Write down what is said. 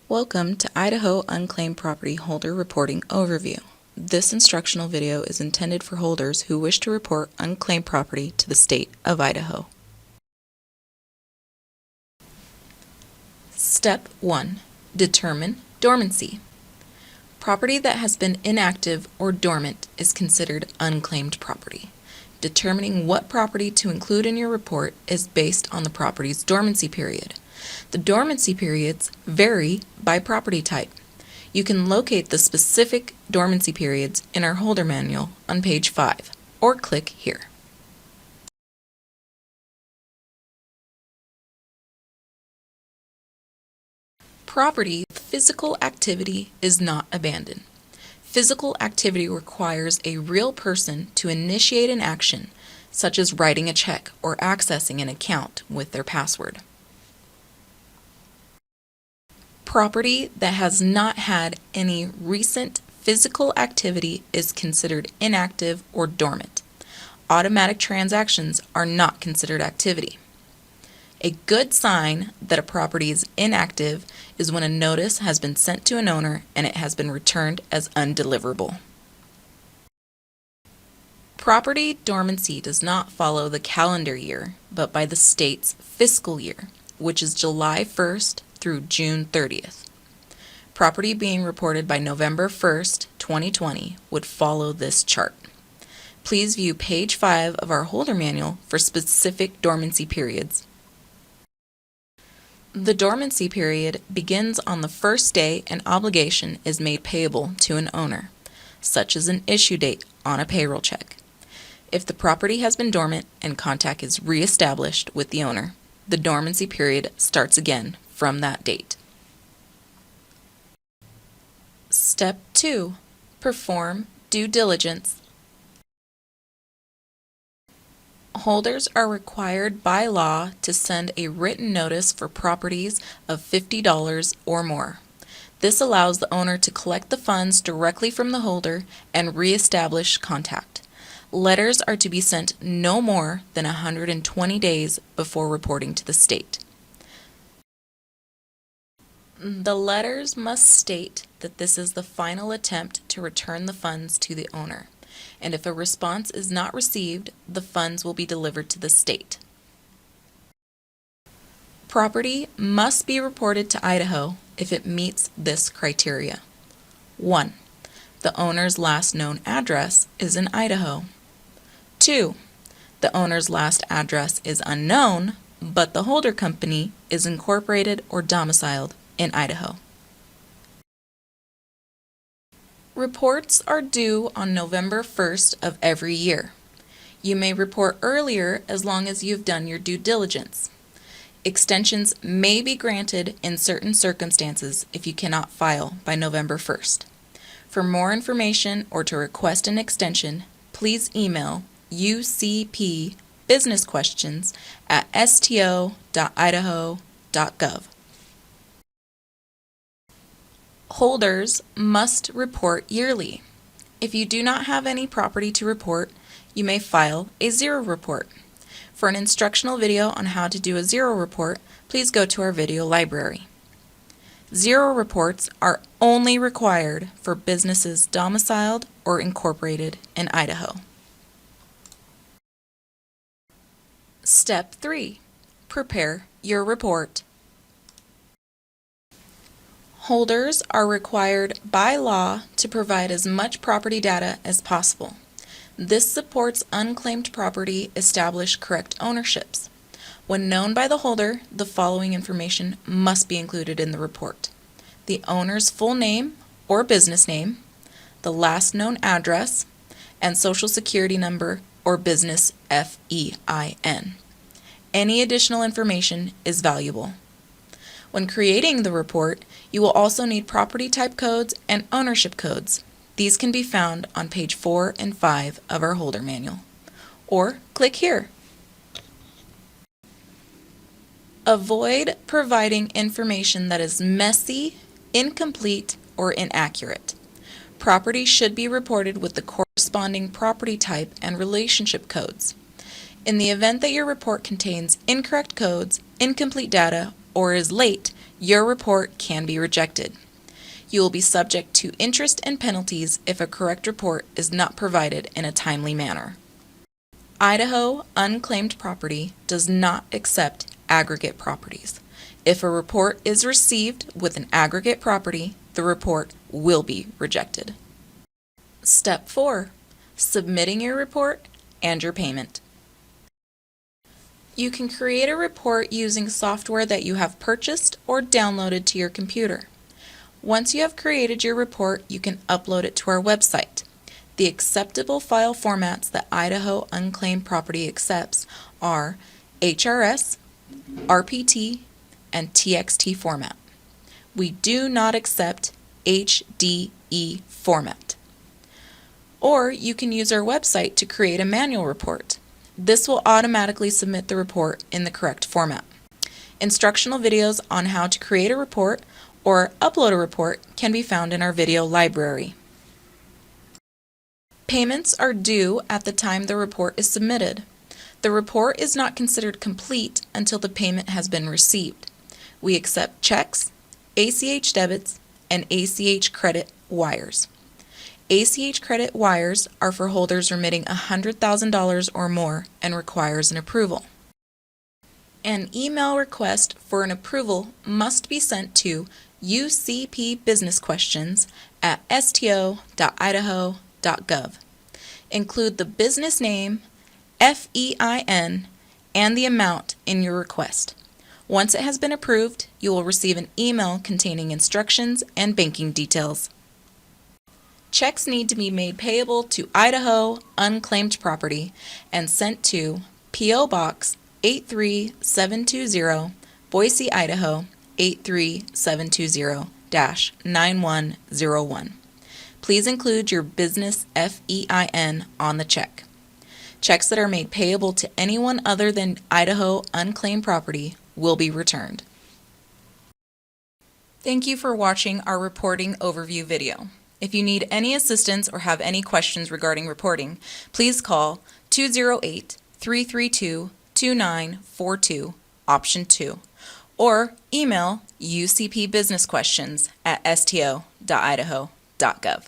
Welcome to Idaho Unclaimed Property Holder Reporting Overview. This instructional video is intended for holders who wish to report unclaimed property to the state of Idaho. Step 1. Determine dormancy. Property that has been inactive or dormant is considered unclaimed property. Determining what property to include in your report is based on the property's dormancy period. The dormancy periods vary by property type. You can locate the specific dormancy periods in our holder manual on page 5, or click here. Property with physical activity is not abandoned. Physical activity requires a real person to initiate an action, such as writing a check or accessing an account with their password. Property that has not had any recent physical activity is considered inactive or dormant. Automatic transactions are not considered activity. A good sign that a property is inactive is when a notice has been sent to an owner and it has been returned as undeliverable. Property dormancy does not follow the calendar year, but by the state's fiscal year, which is July 1st through June 30th. Property being reported by November 1st, 2020 would follow this chart. Please view page 5 of our holder manual for specific dormancy periods. The dormancy period begins on the first day an obligation is made payable to an owner, such as an issue date on a payroll check. If the property has been dormant and contact is reestablished with the owner, the dormancy period starts again from that date. Step 2. Perform due diligence. Holders are required by law to send a written notice for properties of $50 or more. This allows the owner to collect the funds directly from the holder and reestablish contact. Letters are to be sent no more than 120 days before reporting to the state. The letters must state that this is the final attempt to return the funds to the owner, and if a response is not received, the funds will be delivered to the state. Property must be reported to Idaho if it meets this criteria. 1. The owner's last known address is in Idaho. 2. The owner's last address is unknown, but the holder company is incorporated or domiciled in Idaho. Reports are due on November 1st of every year. You may report earlier as long as you've done your due diligence. Extensions may be granted in certain circumstances if you cannot file by November 1st. For more information or to request an extension, please email ucpbusinessquestions@sto.idaho.gov. Holders must report yearly. If you do not have any property to report, you may file a zero report. For an instructional video on how to do a zero report, please go to our video library. Zero reports are only required for businesses domiciled or incorporated in Idaho. Step 3. Prepare your report. Holders are required by law to provide as much property data as possible. This supports unclaimed property establish correct ownerships. When known by the holder, the following information must be included in the report: the owner's full name or business name, the last known address, and social security number or business FEIN. Any additional information is valuable. When creating the report, you will also need property type codes and ownership codes. These can be found on page 4 and 5 of our holder manual, or click here. Avoid providing information that is messy, incomplete, or inaccurate. Property should be reported with the corresponding property type and relationship codes. In the event that your report contains incorrect codes, incomplete data, or is late, your report can be rejected. You will be subject to interest and penalties if a correct report is not provided in a timely manner. Idaho Unclaimed Property does not accept aggregate properties. If a report is received with an aggregate property, the report will be rejected. Step 4. Submitting your report and your payment. You can create a report using software that you have purchased or downloaded to your computer. Once you have created your report, you can upload it to our website. The acceptable file formats that Idaho Unclaimed Property accepts are HRS, RPT, and TXT format. We do not accept HDE format. Or you can use our website to create a manual report. This will automatically submit the report in the correct format. Instructional videos on how to create a report or upload a report can be found in our video library. Payments are due at the time the report is submitted. The report is not considered complete until the payment has been received. We accept checks, ACH debits, and ACH credit wires. ACH credit wires are for holders remitting $100,000 or more and requires an approval. An email request for an approval must be sent to ucpbusinessquestions@sto.idaho.gov. Include the business name, FEIN, and the amount in your request. Once it has been approved, you will receive an email containing instructions and banking details. Checks need to be made payable to Idaho Unclaimed Property and sent to P.O. Box 83720, Boise, Idaho 83720-9101. Please include your business FEIN on the check. Checks that are made payable to anyone other than Idaho Unclaimed Property will be returned. Thank you for watching our reporting overview video. If you need any assistance or have any questions regarding reporting, please call 208-332-2942, option 2, or email ucpbusinessquestions@sto.idaho.gov.